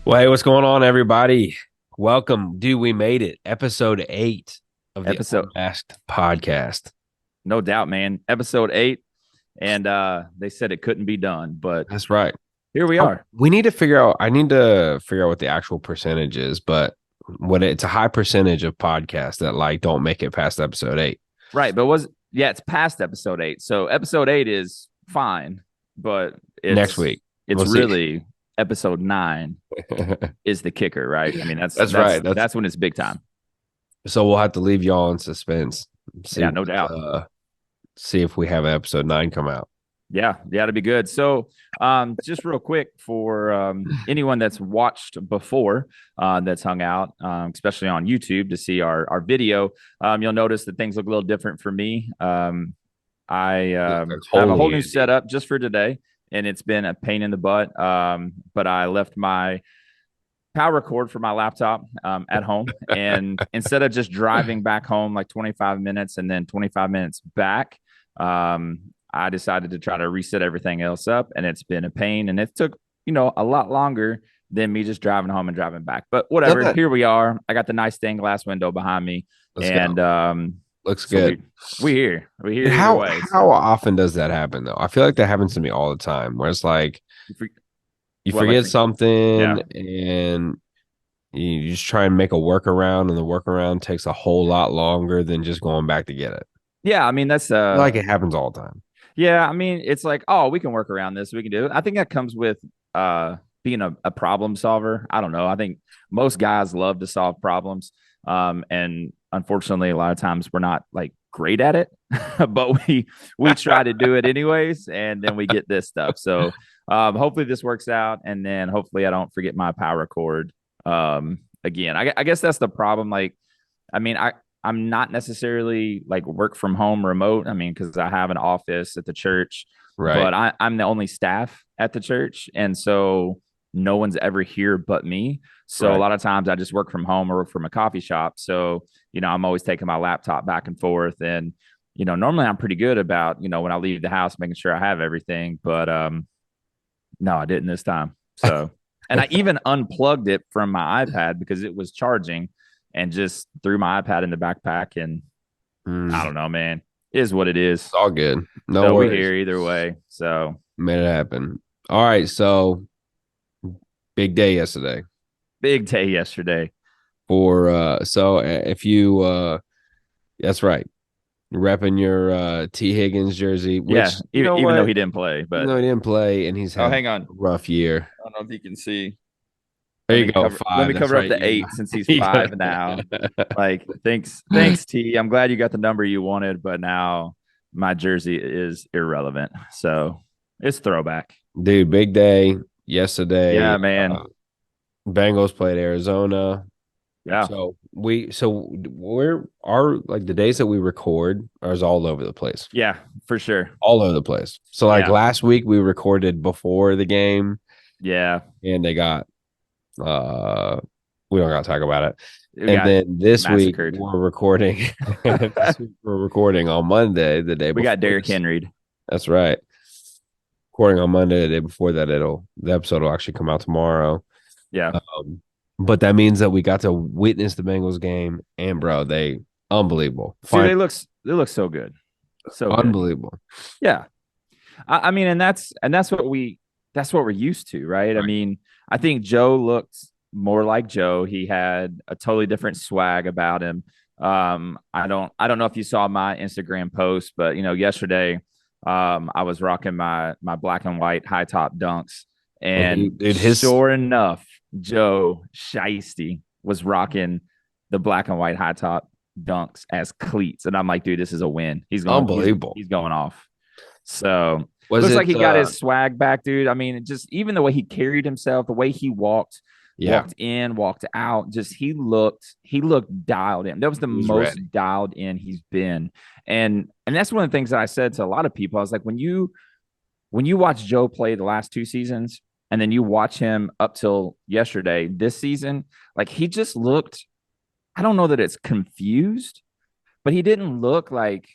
Well, hey, what's going on, everybody? Welcome. Dude, we made it. Episode 8 of the Episode, Unmasked podcast. no doubt, man. Episode 8, and they said it couldn't be done, but That's right. here we are. We need to figure out, I need to figure out what the actual percentage is, but it's a high percentage of podcasts that like don't make it past episode 8. Right, but it's past episode 8. So episode 8 is fine, but Next it's week. it's We'll see. really episode 9 is the kicker, right? I mean, that's That's that's right. That's that's when it's big time. so we'll have to leave y'all in suspense. See Yeah, no what doubt. see if we have episode 9 come out. Yeah, it'd be good. So, just real quick for anyone that's watched before, that's hung out, especially on YouTube to see our video, you'll notice that things look a little different for me. I Like have a whole holy new Andy. setup just for today, and it's been a pain in the butt. But I left my power cord for my laptop at home, and instead of just driving back home like 25 minutes and then 25 minutes back, I decided to try to reset everything else up, and it's been a pain, and it took a lot longer than me just driving home and driving back. But whatever, here we are. I got the nice stained glass window behind me, Let's go. and Looks so good. we here either How way. how So often does that happen though? I feel like that happens to me all the time. Where it's like you for, you what like forget for, something yeah. and you just try and make a workaround, and the workaround takes a whole lot longer than just going back to get it. Yeah, I mean that's I feel like it happens all the time. yeah, I mean, it's like, oh, we can work around this. We can do it. I think that comes with being a problem solver. I don't know. I think most guys love to solve problems. And unfortunately, a lot of times we're not like great at it, but we try to do it anyways, and then we get this stuff. So hopefully this works out, and then hopefully I don't forget my power cord again. I guess that's the problem. Like, I mean, I'm not necessarily like work from home remote. I mean, because I have an office at the church, Right. but I'm the only staff at the church. And so no one's ever here but me. So a Right. lot of times I just work from home or work from a coffee shop. So, I'm always taking my laptop back and forth. And, normally I'm pretty good about, when I leave the house, making sure I have everything. But no, I didn't this time. So, and I even unplugged it from my iPad because it was charging and just threw my iPad in the backpack. And I Mm, don't know, man. It is what it is. it's all good. No So we worries. here either way. So Made it happen. All right. So big day yesterday big day yesterday. for if you that's right. Repping your T Higgins jersey, Yeah, which you even, know even though what? he didn't play, Even but though he didn't play and he's oh, had a hang on. rough year. I don't know if you can see. There you go, Let 5. me That's cover up right. the 8 since he's You got 5 now. Like, thanks, T. I'm glad you got the number you wanted, but now my jersey is irrelevant. So it's throwback. dude, big day yesterday. Yeah, man. Bengals played Arizona. Yeah. We're our like the days that we record are all over the place. Yeah, for sure. All over the place. So like Yeah. last week we recorded before the game Yeah. and they got uh we don't gotta talk about it. We And got then this week massacred. we're recording this week we're recording on Monday, the day We got before Derrick this. Henry. That's right. Recording on Monday, the day before that, the episode will actually come out tomorrow. Yeah. But that means that we got to witness the Bengals game, and bro, they unbelievable, See, fine, they look so good. So good. unbelievable. Yeah. I mean, and that's what we're used to, right? I Right. mean, I think Joe looked more like Joe. He had a totally different swag about him. I don't know if you saw my Instagram post, but yesterday, I was rocking my black and white high top dunks, And and dude, his sure enough, Joe Shiesty was rocking the black and white high top dunks as cleats, and I'm like, dude, this is a win. unbelievable. He's going off. So Was looks like it? he got his swag back, dude. I mean, just even the way he carried himself, the way he Yeah, walked in, walked out, just he looked dialed in. That was the he was most ready. dialed in he's been. And that's one of the things that I said to a lot of people. I was like, when you watch Joe play the last 2 seasons, and then you watch him up till yesterday, this season, like he just looked, I don't know that it's confused, but he didn't look like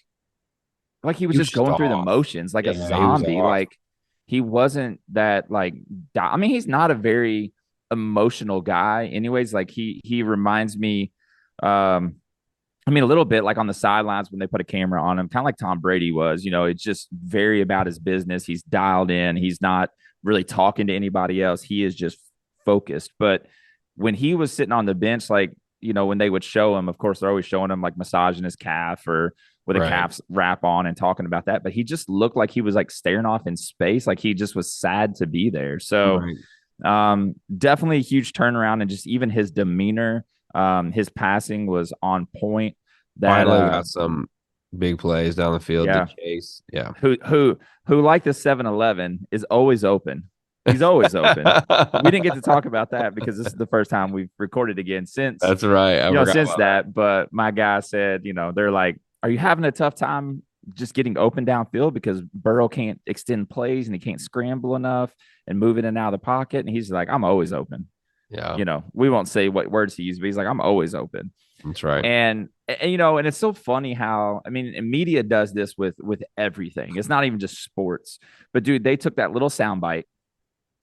he was He was just just going through the off. motions like a Yeah, he was zombie. off. Like he wasn't that like I mean, he's not a very emotional guy. Anyways, like he reminds me, I mean, a little bit like on the sidelines when they put a camera on him, kind of like Tom Brady was. It's just very about his business. He's dialed in. He's not really talking to anybody else. He is just focused. But when he was sitting on the bench, like, when they would show him, of course, they're always showing him like massaging his calf or with a Right. calf wrap on and talking about that. But he just looked like he was like staring off in space. Like he just was sad to be there. So Right. definitely a huge turnaround, and just even his demeanor, his passing was on point. That Finally got some big plays down the field to Yeah, chase. Yeah. who like the 7-Eleven is always open. He's always open. We didn't get to talk about that because this is the first time we've recorded again since That's right. I forgot since about that. that. But my guy said, they're like, are you having a tough time just getting open downfield because Burrow can't extend plays and he can't scramble enough and move in and out of the pocket? And he's like, I'm always open. Yeah, We won't say what words he used, but he's like, I'm always open. that's right. And it's so funny how, I mean, media does this with everything. It's not even just sports. But dude, they took that little soundbite,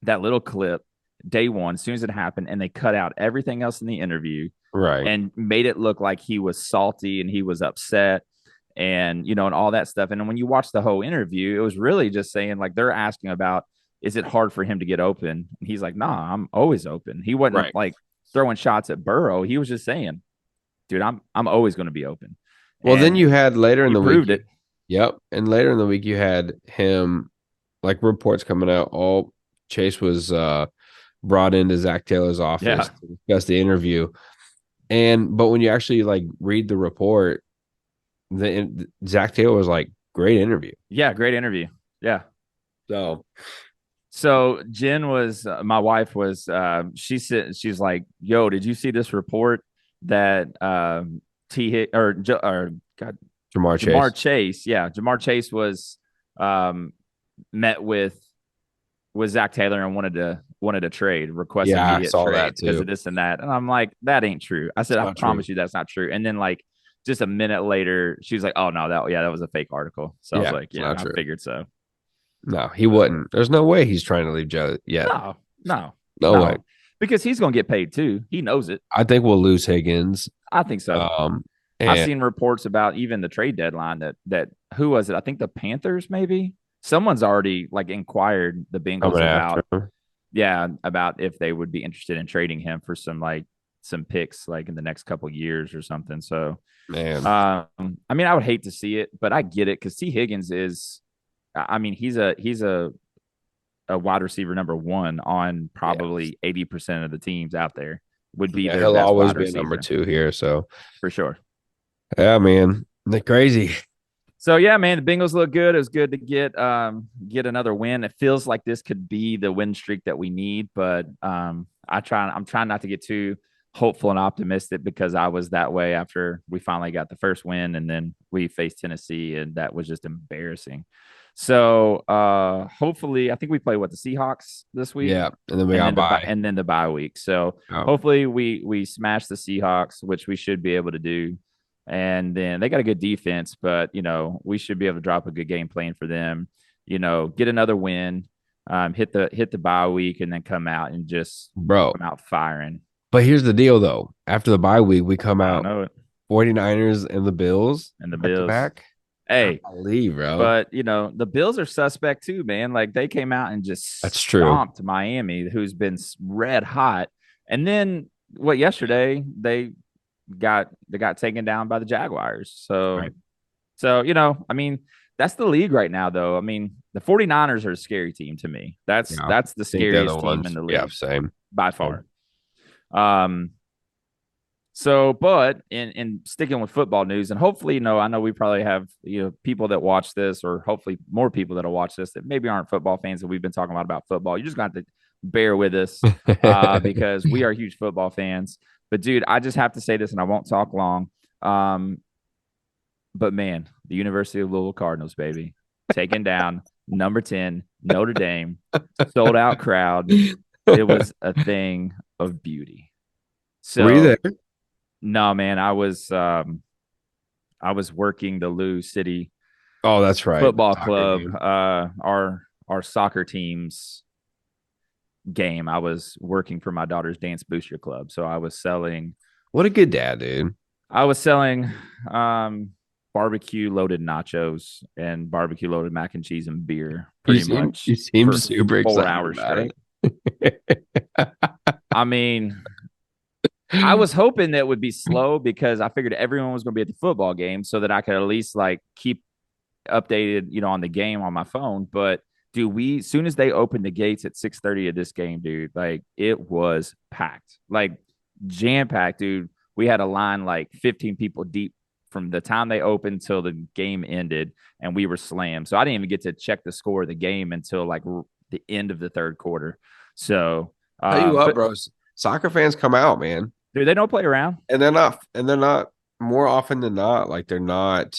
that little clip, day one, as soon as it happened, and they cut out everything else in the interview Right. and made it look like he was salty and he was upset, and all that stuff. And when you watch the whole interview, it was really just saying, like, they're asking about, is it hard for him to get open? And he's like, nah, I'm always open. He wasn't Right. like throwing shots at Burrow. He was just saying, dude, I'm always going to be open. Well, then And you had later in he the week. proved it. Yep. And later in the week, you had him, like reports coming out. All Chase was brought into Zach Taylor's office Yeah. to discuss the interview. But when you actually like read the report, Zach Taylor was like, great interview. Yeah. Great interview. Yeah. So, So Jen was, my wife was, she said, she's like, yo, did you see this report that or God, Jamar Jamar Chase. Chase, yeah, Jamar Chase was um, met with Zach Taylor and wanted to trade, request Yeah, I immediate saw trade that because too. of this and that. And I'm like, that ain't true. I It's said, I not true. promise you that's not true. And then like just a minute later, she was like, oh no, that was a fake article. So I was Yeah, like, it's yeah, not I true. figured so. No, he But wouldn't. There's no way he's trying to leave Joe yet. no, no, No way. no. Because he's gonna get paid too. He knows it. I think we'll lose Higgins. I think so. Um, I've and seen reports about even the trade deadline that who was it? I think the Panthers maybe. Someone's already like inquired the Bengals coming after about, him. yeah, about if they would be interested in trading him for some picks like in the next couple years or something. So Man, I mean, I would hate to see it, but I get it because T. Higgins is, I mean, he's a wide receiver number one on yeah. probably 80% of the teams out there would be Yeah, their he'll best always wide be a number receiver two here. So for sure. yeah, man. They're crazy. So yeah, man, the Bengals look good. It was good to get another win. It feels like this could be the win streak that we need, but I'm trying not to get too hopeful and optimistic because I was that way after we finally got the first win and then we faced Tennessee and that was just embarrassing. So hopefully I think we play the Seahawks this week Yeah. And then we got by. and then the bye week. So Oh, hopefully we smash the Seahawks, which we should be able to do. And then they got a good defense, but we should be able to drop a good game plan for them. Get another win, hit the bye week, and then come out and just bro. come out firing. But here's the deal though. After the bye week, we come I out know it. 49ers and the Bills And the back to Bills. back. Hey, Golly, bro. but the Bills are suspect too, man. Like they came out and just That's true. stomped Miami, who's been red hot. And then yesterday they got taken down by the Jaguars. So Right. I mean, that's the league right now though. I mean, the 49ers are a scary team to me. That's Yeah. that's the I think they're the scariest team in ones. the Yeah, league same. by far. Um so, but in sticking with football news, and hopefully, I know we probably have people that watch this, or hopefully more people that'll watch this that maybe aren't football fans, and we've been talking a lot about football. You just got to bear with us because we are huge football fans. But dude, I just have to say this, and I won't talk long. But man, the University of Louisville Cardinals, baby, taking down number 10 Notre Dame, sold out crowd. It was a thing of beauty. Were you So there? no, man, I was working the Lou City Oh, that's right. The Football soccer Club. game. Our soccer teams game, I was working for my daughter's dance booster club. So What a good dad, dude. I was selling um, barbecue loaded nachos and barbecue loaded mac and cheese and beer pretty much You seem for super four excited hours about straight. it. I mean, I was hoping that would be slow because I figured everyone was going to be at the football game so that I could at least like keep updated, on the game on my phone. But dude, as soon as they opened the gates at 6:30 of this game, dude, like it was packed, like jam packed, dude. We had a line like 15 people deep from the time they opened till the game ended, and we were slammed. So I didn't even get to check the score of the game until like the end of the third quarter. So, Tell you what, but bros, soccer fans come out, man, dude, they don't play around. and they're not more often than not like they're not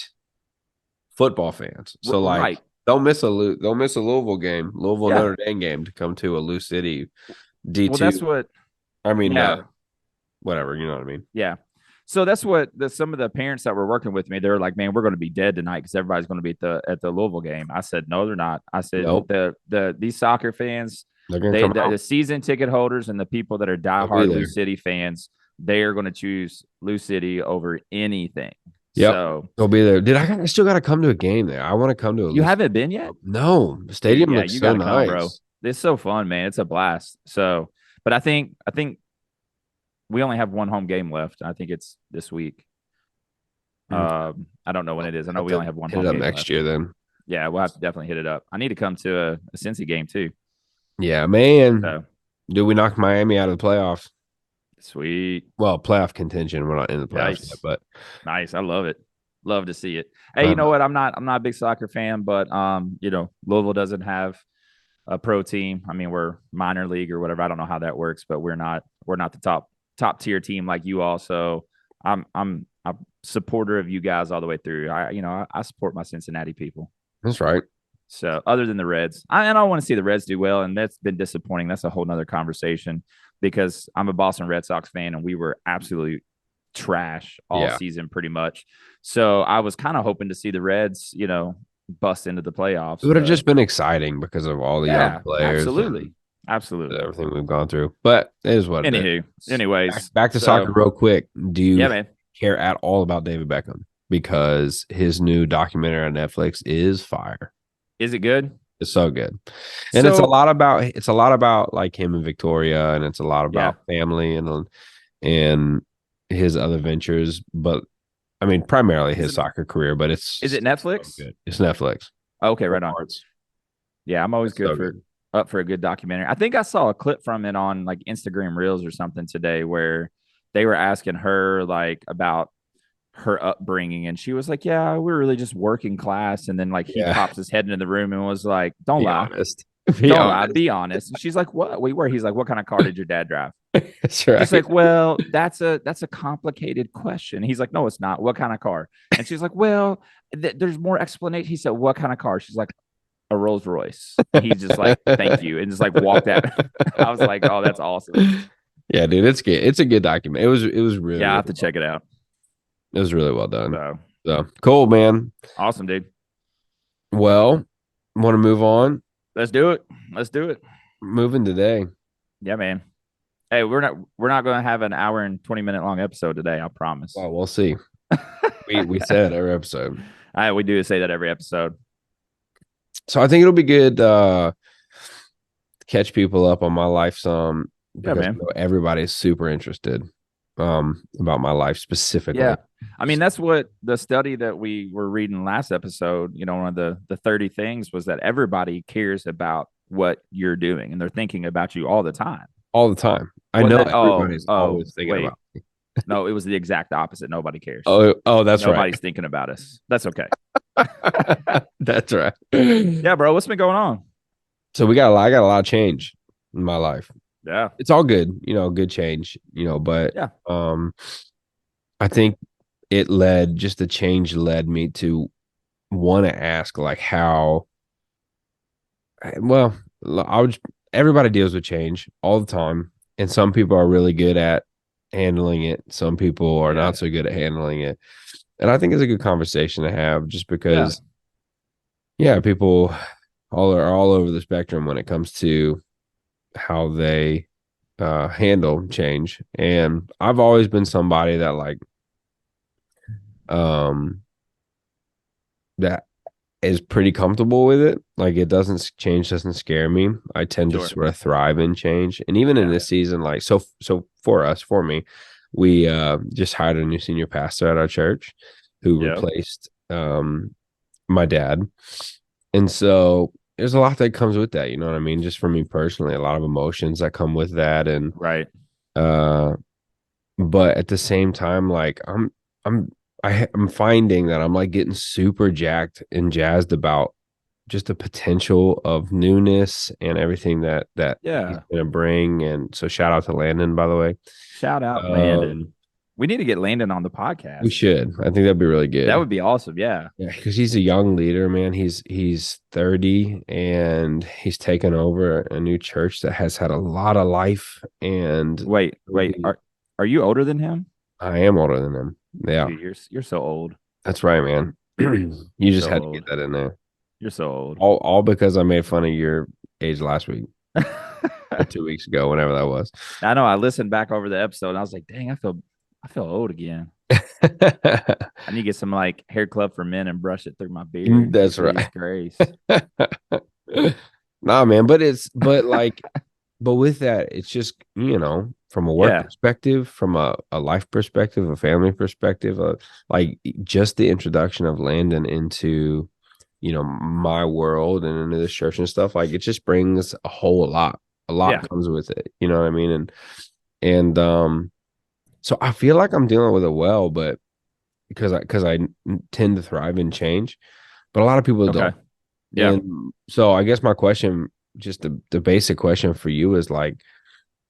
football fans. So like Right. they'll miss a Louisville game, Louisville Yeah. Notre Dame game to come to a Lou City Well, that's D2. what. I mean, Yeah. whatever, you know what I mean? Yeah. So that's what some of the parents that were working with me, they're like, man, we're going to be dead tonight because everybody's going to be at the Louisville game. I said, no, they're not. I said, Nope, these soccer fans, they're gonna come the out. season ticket holders and the people that are They'll be diehard Lou there. City fans, they are going to choose Lou City over anything. Yep, So they'll be there. I still got to come to a game there. I want to come to a you Lou City. haven't been yet? No, the Dude, stadium yeah, looks you so got to come, bro. nice. It's so fun, man. It's a blast. So, but I think we only have one home game left. I think it's this week. Okay. I don't know when it is. I know Have we to only have one hit it home up game next left. year then. Yeah, we'll have to definitely hit it up. I need to come to a Cincy game too. Yeah, man. So Do we knock Miami out of the playoffs? sweet. Well, playoff contention. We're not in the playoffs yet, Nice. but Nice. I love it. Love to see it. Hey, you um, know what? I'm not a big soccer fan, but Louisville doesn't have a pro team. I mean, we're minor league or whatever. I don't know how that works, but we're not the top tier team like you all. So I'm a supporter of you guys all the way through. I support my Cincinnati people. that's right. So other than the Reds, I don't want to see the Reds do well, and that's been disappointing. That's a whole nother conversation because I'm a Boston Red Sox fan, and we were absolutely trash all Yeah, season pretty much. So I was kind of hoping to see the Reds, bust into the playoffs. it would have But just been exciting because of all the young yeah, players and absolutely, absolutely. everything we've gone through. But it is what it Anywho, is. anyways, Back to so soccer real quick. Do yeah, you man. care at all about David Beckham? Because his new documentary on Netflix is fire. Is it good? It's so good. And So it's a lot about like him and Victoria, and it's a lot yeah, about family and his other ventures. But I mean, primarily is his it soccer career, but it's is it so Netflix? good. It's Netflix. Okay, Four right on. parts. Yeah, I'm always It's so good good. up for a good documentary. I think I saw a clip from it on like Instagram Reels or something today where they were asking her like about her upbringing and she was like, "Yeah, we're really just working class." And then like he Yeah. pops his head into the room and was like, "Don't Be lie. honest. Be Don't lie. honest. Be honest." And she's like, "What? Wait, where?" He's like, "What kind of car did your dad drive?" That's She's right. like, "Well, that's a complicated question." He's like, "No, it's not. What kind of car?" And she's like, "Well, there's more explanation." He said, "What kind of car?" She's like, "A Rolls Royce." And he's just like, "Thank you," and just like walked out. I was like, "Oh, that's awesome." Yeah, dude, it's good. It's a good document. It was really, Yeah, I really have to well check it out. it was really well done. So So cool, man. awesome, dude. Well, want to move on? Let's do it. Let's do it. Moving today. Yeah, man. Hey, we're not going to have an hour and 20-minute long episode today. I promise. Well, we'll see. We said every episode. We do say that every episode. So I think it'll be good to catch people up on my life some Yeah, because I man. know everybody's super interested about my life specifically. Yeah. I mean, that's what the study that we were reading last episode, one of the 30 things was that everybody cares about what you're doing and they're thinking about you all the time. All the time. I Wasn't know that? everybody's always thinking Wait. about me. No, it was the exact opposite. Nobody cares. Oh, that's right. Nobody's thinking about us. That's okay. That's right. Yeah, bro. What's been going on? So I got a lot of change in my life. Yeah. It's all good, good change, but Yeah. I think the change led me to want to ask like how well everybody deals with change all the time, and some people are really good at handling it, some people are Yeah. not so good at handling it, and I think it's a good conversation to have just because people all over the spectrum when it comes to how they handle change. And I've always been somebody that like um that is pretty comfortable with it. Like it doesn't change doesn't scare me. I tend to Sure. sort of thrive in change. And even in Yeah. this season, like so for me, we just hired a new senior pastor at our church who Yep. replaced my dad. And so there's a lot that comes with that, you know what I mean? Just for me personally, a lot of emotions that come with that. And Right. uh but at the same time, like I'm I'm finding that I'm like getting super jacked and jazzed about just the potential of newness and everything that he's Yeah. gonna bring. And so shout out to Landon, by the way. Shout out Landon. Um, We need to get Landon on the we podcast. should. I think that'd be really That good. would be awesome. Yeah. Yeah, because he's a young leader, man. He's 30 and he's taken over a new church that has had a lot of life. And Wait. really, Are you older than him? I am older than him. Yeah, Dude, you're so old. that's right, man. You You're just so had to get old. that in there. You're so old. All because I made fun of your age last week or 2 weeks ago, whenever that was. I know. I listened back over the episode and I was like, dang, I feel old again. I need to get some like hair club for men and brush it through my beard. That's Jeez right. Grace. Nah, man, but like but with that, it's just, from a work Yeah. perspective, from a life perspective, a family perspective, like just the introduction of Landon into, my world and into the church and stuff, like it just brings a whole lot. A lot Yeah. comes with it. You know what I mean? And so I feel like I'm dealing with it well, but because I tend to thrive in change, but a lot of people Okay. don't. Yeah. And so I guess my question, just the basic question for you is like,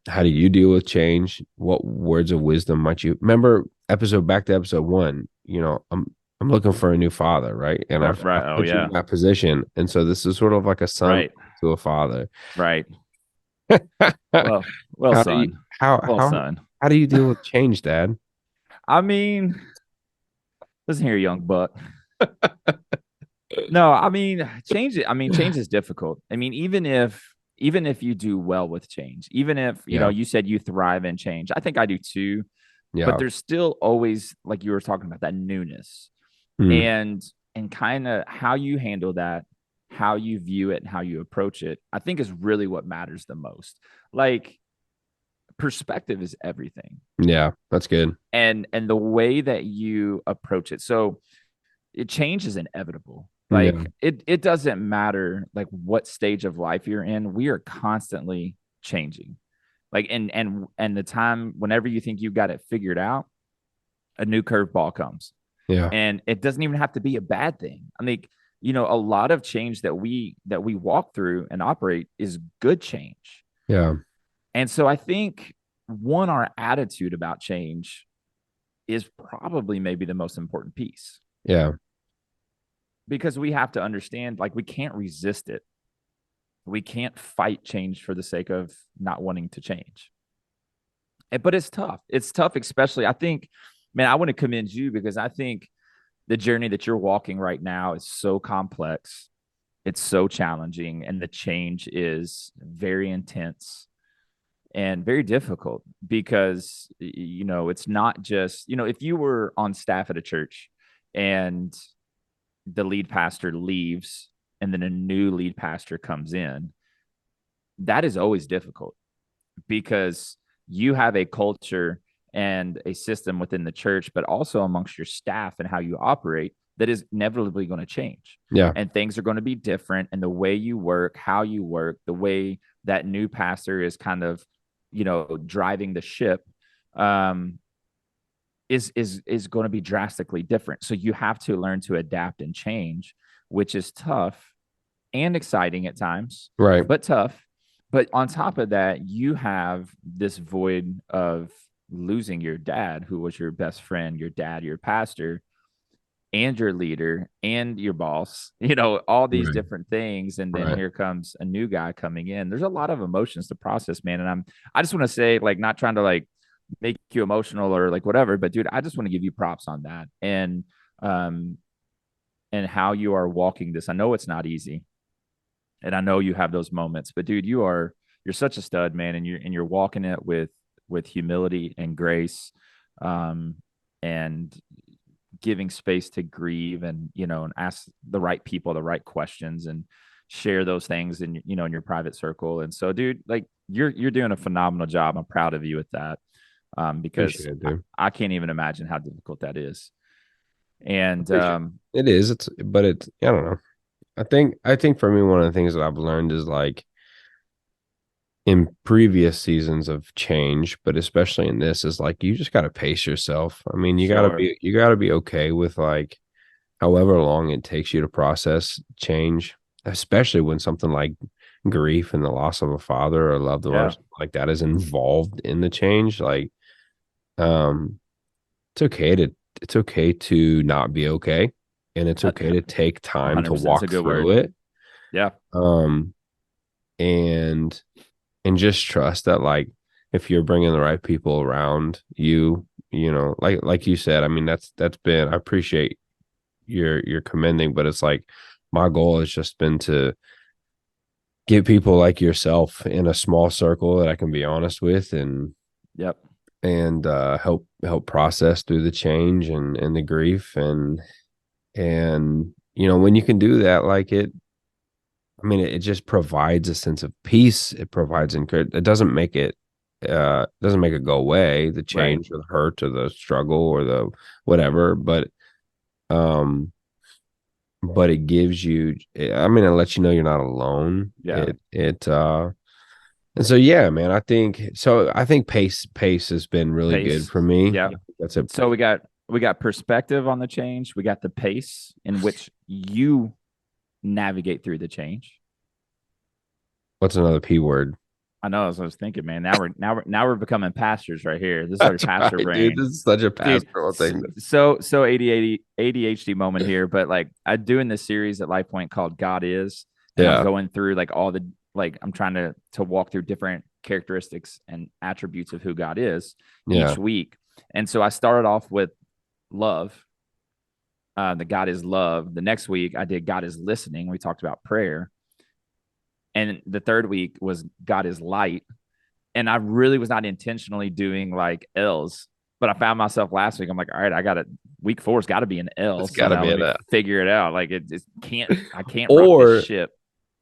how do you deal with change? What words of wisdom might you remember back to episode one, I'm looking for a new father, right? And Right. I've Right. Oh put you yeah. in that position. And so this is sort of like a son Right. to a father. Right. Well, How do you son. how Well, how son. how do you deal with change, Dad? I mean, listen here, young buck. No, I mean, change it. I mean, change is difficult. I mean, even if you do well with change, even if Yeah. you said you thrive in change, I think I do too. But Yeah. there's still always, like you were talking about, that newness Hmm. and kind of how you handle that, how you view it, and how you approach it. I think is really what matters the most. Like perspective is everything, Yeah, that's good. and the way that you approach it. So it change is inevitable. Yeah. Like it doesn't matter like what stage of life you're in. We are constantly changing. Like and the time whenever you think you got it figured out, a new curveball comes. Yeah. And it doesn't even have to be a bad thing. I mean, a lot of change that we walk through and operate is good change. Yeah. And so I think one, our attitude about change is probably maybe the most important piece Yeah. because we have to understand like we can't resist it. We can't fight change for the sake of not wanting to change. But it's tough. It's tough, especially I think, man, I want to commend you because I think the journey that you're walking right now is so complex. It's so challenging, and the change is very intense and very difficult because it's not just if you were on staff at a church and the lead pastor leaves and then a new lead pastor comes in, that is always difficult because you have a culture and a system within the church, but also amongst your staff and how you operate that is inevitably going to change. Yeah. And things are going to be different. And the way you work, how you work, the way that new pastor is kind of, driving the ship, is going to be drastically different. So you have to learn to adapt and change, which is tough and exciting at times, Right. but tough. But on top of that, you have this void of losing your dad, who was your best friend, your dad, your pastor, and your leader, and your boss, all these Right. different things. And then Right. here comes a new guy coming in. There's a lot of emotions to process, man. And I just want to say, like, not trying to like make you emotional or like whatever, but dude, I just want to give you props on that. Um, and how you are walking this. I know it's not easy and I know you have those moments, but dude, you're you're such a stud, man, and you're walking it with humility and grace, um, and giving space to grieve, and and ask the right people the right questions, and share those things in in your private circle. And so, dude, like you're doing a phenomenal job. I'm proud of you with that, because Appreciate it, dude. I can't even imagine how difficult that is. And Appreciate it. It is. But it's, I don't know. I think for me, one of the things that I've learned is like in previous seasons of change, but especially in this, is like you just got to pace yourself. I mean, sure, you gotta be okay with like however long it takes you to process change, especially when something like grief and the loss of a father or a loved one or yeah, something like that is involved in the change. Like, um, it's okay to not be okay, and it's okay to take time to 100%. It's a walk good through word. it. Yeah, Um, and just trust that like if you're bringing the right people around you, like you said, I mean that's been, I appreciate your commending, but it's like my goal has just been to get people like yourself in a small circle that I can be honest with, and yep, help process through the change and the grief, and when you can do that, like it, I mean, it just provides a sense of peace. It provides encouragement. It doesn't make it go away, the right. change or the hurt or the struggle or the whatever, um but it gives you, I mean, it lets you know you're not alone. Yeah, And so yeah, man, I think pace has been really good pace. for me. Yeah. That's a So we got perspective on the change. We got the pace in which you navigate through the change. What's another P word? I know, as I was thinking, man. Now we're becoming pastors right here. This is our That's pastor right, dude. brain, This is such a dude. pastoral thing. So ADHD moment here, but like I'm doing this series at Life Point called God Is, and I'm Yeah. going through like all the, like I'm trying to walk through different characteristics and attributes of who God is each Yeah. week. And so I started off with love. The God is love. The next week I did God is listening. We talked about prayer. And the third week was God is light. And I really was not intentionally doing like L's, but I found myself last week. I'm like, all right, I got it. Week four's got to be an L. It's So gotta now be let me that. figure it out. Like it just can't, I can't rock this Or ship.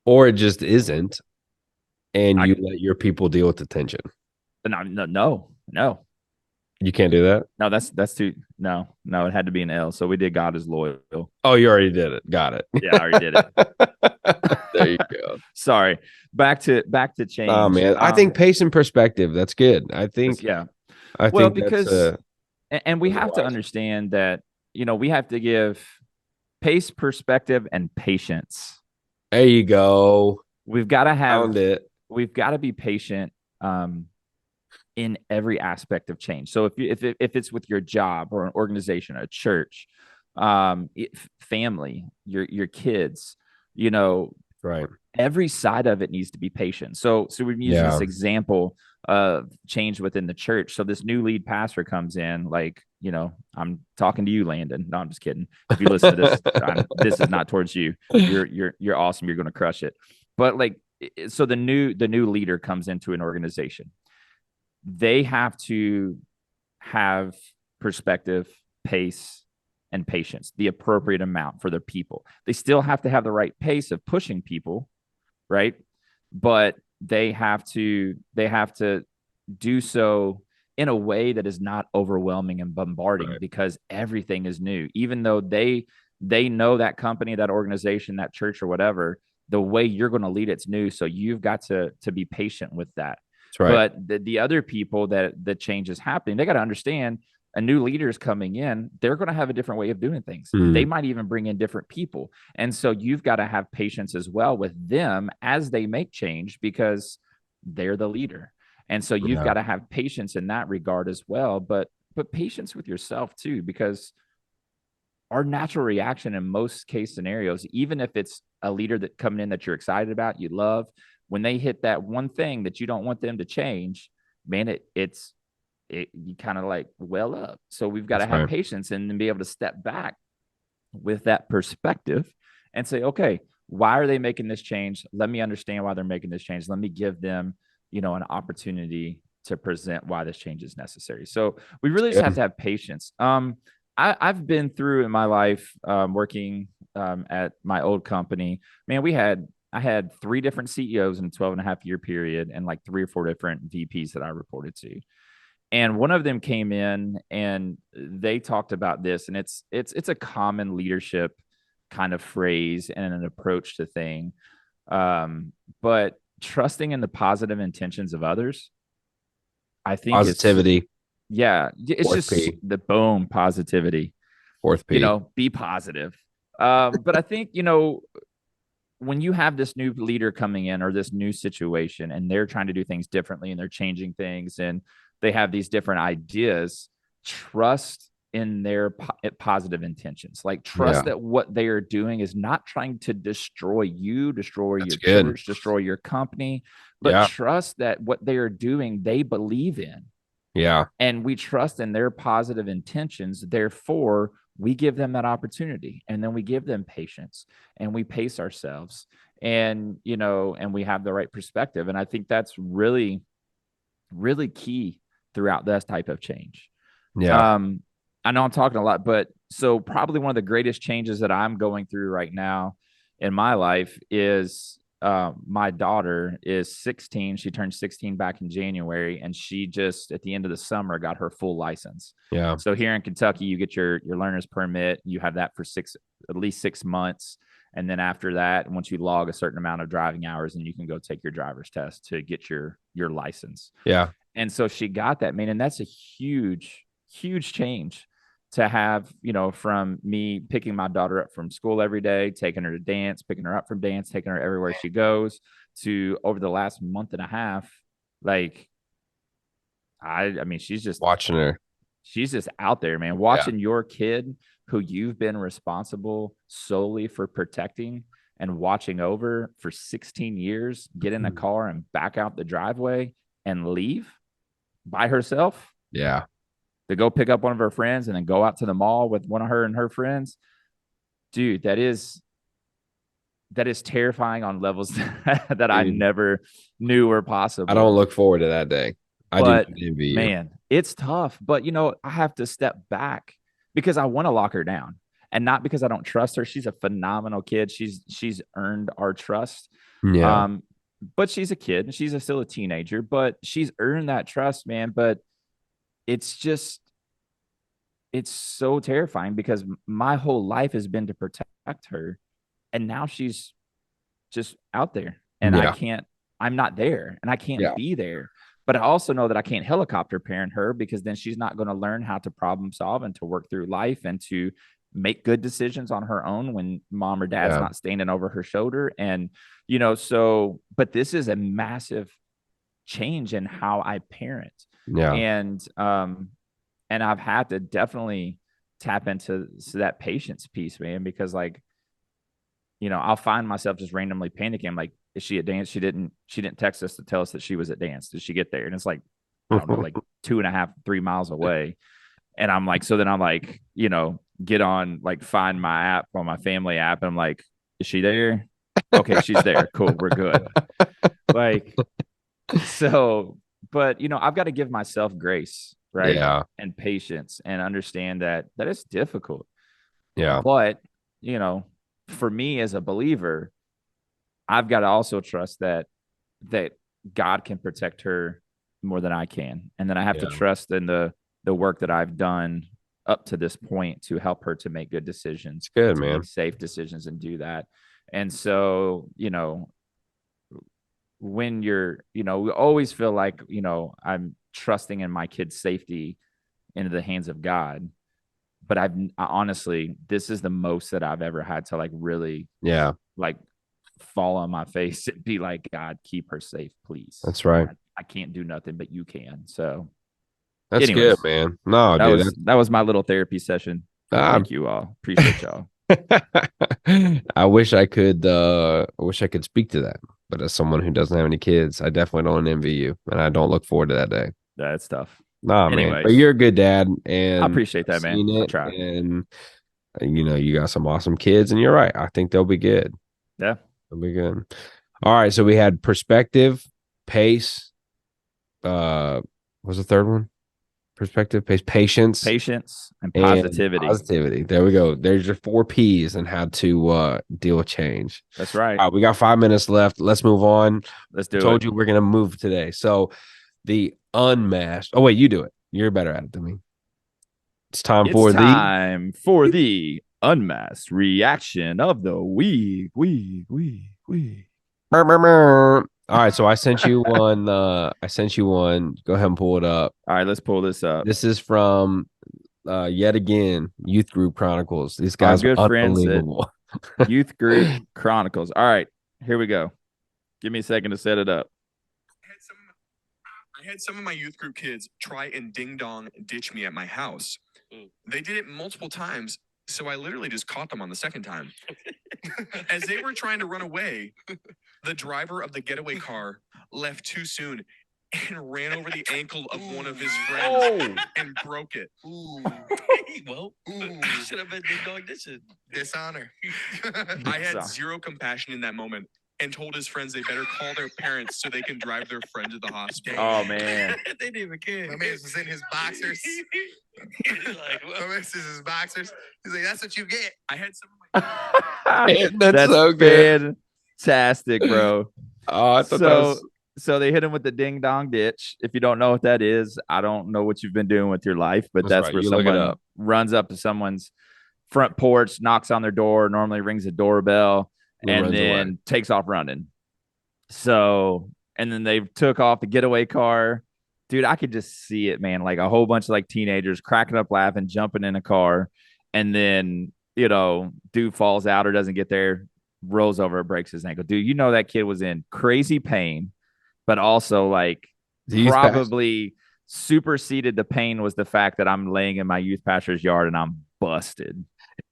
it just isn't, and I you let your people deal with the tension. no. You can't do that. No, that's too, no, it had to be an L. So we did God is loyal. Oh, you already did it. Got it. Yeah, I already did it. There you go. Sorry. Back to Oh change. man, I think pace and perspective. That's good. Yeah. I Well, think because and we that's have to wise. understand that, we have to give pace, perspective, and patience. There you go. We've got to have, Found it. we've got to be patient, in every aspect of change. So if it's with your job or an organization, a church, family, your kids, you know, Right. every side of it needs to be patient. So we're using this Yeah. example of change within the church. So this new lead pastor comes in, like, I'm talking to you, Landon. No, I'm just kidding. If you listen to this, this is not towards you. You're awesome. You're going to crush it. But like, so the new leader comes into an organization. They have to have perspective, pace, and patience, the appropriate amount for their people. They still have to have the right pace of pushing people, right? But they have to do so in a way that is not overwhelming and bombarding, Right. because everything is new. Even though they know that company, that organization, that church, or whatever, the way you're going to lead it's new. So you've got to be patient with that. That's right. But the other people that the change is happening, they got to understand a new leader is coming in. They're going to have a different way of doing things. They Mm. might even bring in different people. And so you've got to have patience as well with them as they make change, because they're the leader. And so you've Yeah. got to have patience in that regard as well, but patience with yourself too, because our natural reaction in most case scenarios, even if it's a leader that coming in that you're excited about, you love, when they hit that one thing that you don't want them to change, man, it you kind of like well up. So we've got to That's have right. patience and then be able to step back with that perspective and say, okay, why are they making this change? Let me understand why they're making this change. Let me give them an opportunity to present why this change is necessary. So we really just have Good. to have patience. I've been through in my life working at my old company. Man, I had 3 different CEOs in a 12 and a half year period and like 3 or 4 different VPs that I reported to. And one of them came in and they talked about this, and it's a common leadership kind of phrase and an approach to thing. But trusting in the positive intentions of others, I think it's Positivity. yeah, it's Fourth just P. the boom positivity. Fourth P. Be positive. But I think when you have this new leader coming in or this new situation and they're trying to do things differently and they're changing things and they have these different ideas, trust in their positive intentions. Like Yeah, trust that what they are doing is not trying to destroy you, destroy that's your good. church, destroy your company, but Yeah, trust that what they are doing, they believe in. yeah, And we trust in their positive intentions. Therefore, we give them that opportunity, and then we give them patience, and we pace ourselves, and we have the right perspective. And I think that's really, really key throughout this type of change. yeah. um I know I'm talking a lot, but so probably one of the greatest changes that I'm going through right now in my life is my daughter is 16. She turned 16 back in January, and she just at the end of the summer got her full license. Yeah. So here in Kentucky, you get your learner's permit. You have that for at least 6 months. And then after that, once you log a certain amount of driving hours, and you can go take your driver's test to get your license. Yeah. And so she got that, man. And that's a huge, huge change to have, from me picking my daughter up from school every day, taking her to dance, picking her up from dance, taking her everywhere she goes, to over the last month and a half. Like, I mean, Watching her. she's just out there, man, Yeah. watching your kid who you've been responsible solely for protecting and watching over for 16 years get in a car and back out the driveway and leave by herself Yeah. to go pick up one of her friends and then go out to the mall with one of her and her friends. Dude, that is terrifying on levels that I Dude, never knew were I possible. don't look forward to that day. I do not But envy you. man, it's tough. But I have to step back because I want to lock her down, and not because I don't trust her. She's a phenomenal kid. She's earned our trust. Yeah. Um, but she's a kid and she's still a teenager, but she's earned that trust, man. But it's just it's so terrifying because my whole life has been to protect her, and now she's just out there, and Yeah. I'm not there, and I can't Yeah. be there. But I also know that I can't helicopter parent her, because then she's not going to learn how to problem solve and to work through life and to make good decisions on her own when mom or dad's Yeah. not standing over her shoulder. And, but this is a massive change in how I parent. Yeah. And I've had to definitely tap into that patience piece, man, because like, I'll find myself just randomly panicking. I'm like, is she at dance? She didn't text us to tell us that she was at dance. Did she get there? And it's like, I don't know, like 2.5, 3 miles away. And I'm like, so then I'm like, get on, like, find my app on my family app. And I'm like, is she there? Okay, she's there. Cool. We're good. Like, so, but I've got to give myself grace, right? Yeah. And patience, and understand that it's difficult. Yeah. But, you know, for me as a believer, I've got to also trust that God can protect her more than I can. And then I have to Yeah. trust in the work that I've done up to this point to help her to make good decisions, It's good, to make man. safe decisions, and do that. And so, when we always feel like, I'm trusting in my kid's safety into the hands of God. But I honestly, this is the most that I've ever had to, like, really, Yeah. like, fall on my face and be like, God, keep her safe, please. That's right. I can't do nothing, but you can. So, That's good, anyways, man. No, that dude. was that was my little therapy session. Ah, Thank you all. Appreciate y'all. I wish I could speak to that. But as someone who doesn't have any kids, I definitely don't envy you. And I don't look forward to that day. That's tough. Nah, man. But Anyways, you're a good dad I and appreciate I've that, man. seen I it. try. And you got some awesome kids, and you're right. I think they'll be good. Yeah. They'll be good. All right. So we had perspective, pace, what's the third one? Perspective, patience, Patience and and positivity. positivity. There we go. There's your 4 P's and how to deal with change. That's right. All right, we got 5 minutes left. Let's move on. Let's I do told it. you we're gonna move today. So the unmasked. Oh wait, you do it. You're better at it than me. It's time It's for the. time for the unmasked reaction of the week. All right, so I sent you one. I sent you one. Go ahead and pull it up. All right, let's pull this up. This is from yet again Youth Group Chronicles. These Our guys are good friends at unbelievable. Youth Group Chronicles. All right, here we go. Give me a second to set it up. I had some of my youth group kids try and ding dong ditch me at my house. They did it multiple times, so I literally just caught them on the second time. As they were trying to run away, the driver of the getaway car left too soon and ran over the ankle of one of his friends and broke it. Well, should have been ding dong dishing. Dishonor. I had zero compassion in that moment and told his friends they better call their parents so they can drive their friend to the hospital. Oh man, They didn't even care. My man was in his boxers. He's like, My well, man was in his boxers. He's like, that's what you get. I had some of my That's so good. Fantastic, bro. Oh, I thought that was. So they hit him with the ding dong ditch. If you don't know what that is, I don't know what you've been doing with your life, but that's right. where You look it someone up. runs up to someone's front porch, knocks on their door, normally rings a doorbell, and runs then away. takes off running. So, and then they took off the getaway car. Dude, I could just see it, man. Like a whole bunch of like teenagers cracking up laughing, jumping in a car, and then, dude falls out or doesn't get there, rolls over, breaks his ankle. Dude, you know that kid was in crazy pain, but also like probably superseded the pain was the fact that I'm laying in my youth pastor's yard and I'm busted.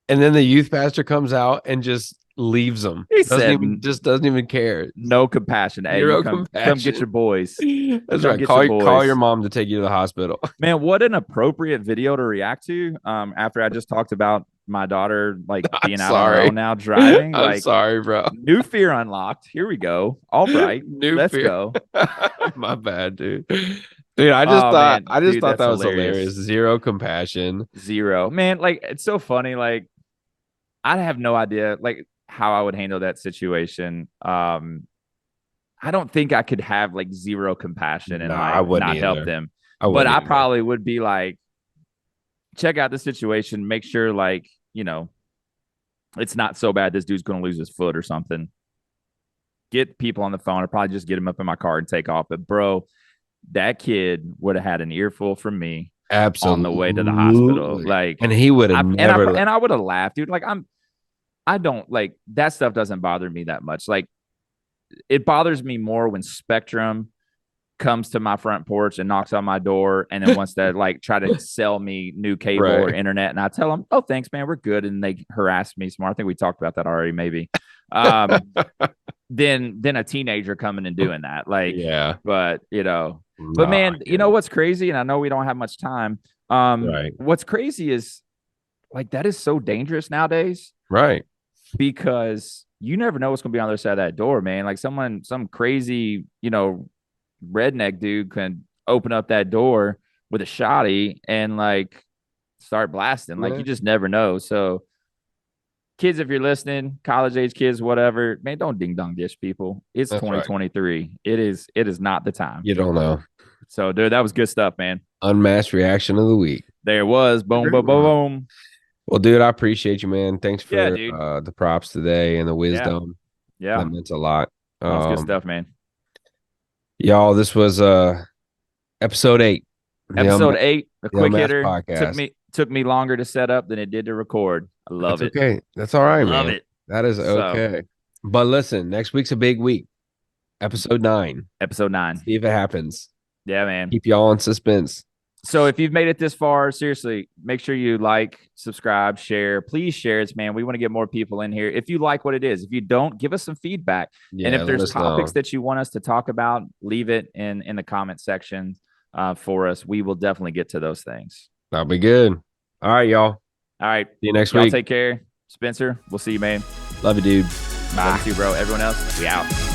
And then the youth pastor comes out and just leaves them. He Doesn't even care. No compassion. Hey, Zero come compassion. get your boys. That's Come right. get Call your your boys. mom to take you to the hospital. Man, what an appropriate video to react to. After I just talked about my daughter like being out on her own now driving. I'm Like, sorry, bro. new fear unlocked. Here we go. All right, let's go. My bad, dude. Dude, I just thought Dude, that was hilarious. Zero compassion. Zero. Man, like it's so funny. Like I have no idea like how I would handle that situation. I don't think I could have like zero compassion and I like wouldn't not help either. them. I But I wouldn't either. probably would be like, check out the situation, make sure like, it's not so bad this dude's going to lose his foot or something. Get people on the phone. I'd probably just get him up in my car and take off. But bro, that kid would have had an earful from me Absolutely. on the way to the hospital. Like, and he would have never. And I would have laughed, dude. Like I don't like that stuff doesn't bother me that much. Like it bothers me more when Spectrum comes to my front porch and knocks on my door and then wants to like try to sell me new cable or internet. And I tell them, oh, thanks, man. We're good. And they harass me some more. I think we talked about that already, maybe. Then a teenager coming and doing that. Like, yeah. But man, you know what's crazy? And I know we don't have much time. What's crazy is like that is so dangerous nowadays. Right. Because you never know what's gonna be on the other side of that door, man. Like some crazy, redneck dude can open up that door with a shotty and like start blasting. Like you just never know. So kids, if you're listening, college age kids, whatever, man, don't ding dong dish people. It's 2023. Right. It is not the time. You don't know. So dude, that was good stuff, man. Unmasked reaction of the week. There it was. Boom, boom, boom. Well, dude, I appreciate you, man. Thanks for the props today and the wisdom. Yeah. That meant a lot. That's good stuff, man. Y'all, this was episode 8. Episode 8, a quick hitter. Podcast. Took me longer to set up than it did to record. I love it. Okay. That's all right, love man. It. That is okay. But listen, next week's a big week. Episode 9. See if it happens. Yeah, man. Keep y'all in suspense. So if you've made it this far, seriously, make sure you like, subscribe, share. Please share it, man. We want to get more people in here. If you like what it is, if you don't, give us some feedback. Yeah, and if there's topics that you want us to talk about, leave it in the comment section for us. We will definitely get to those things. That'll be good. All right, y'all. All right. See you next week. Take care. Spencer, we'll see you, man. Love you, dude. Bye. Love you too, bro. Everyone else, we out.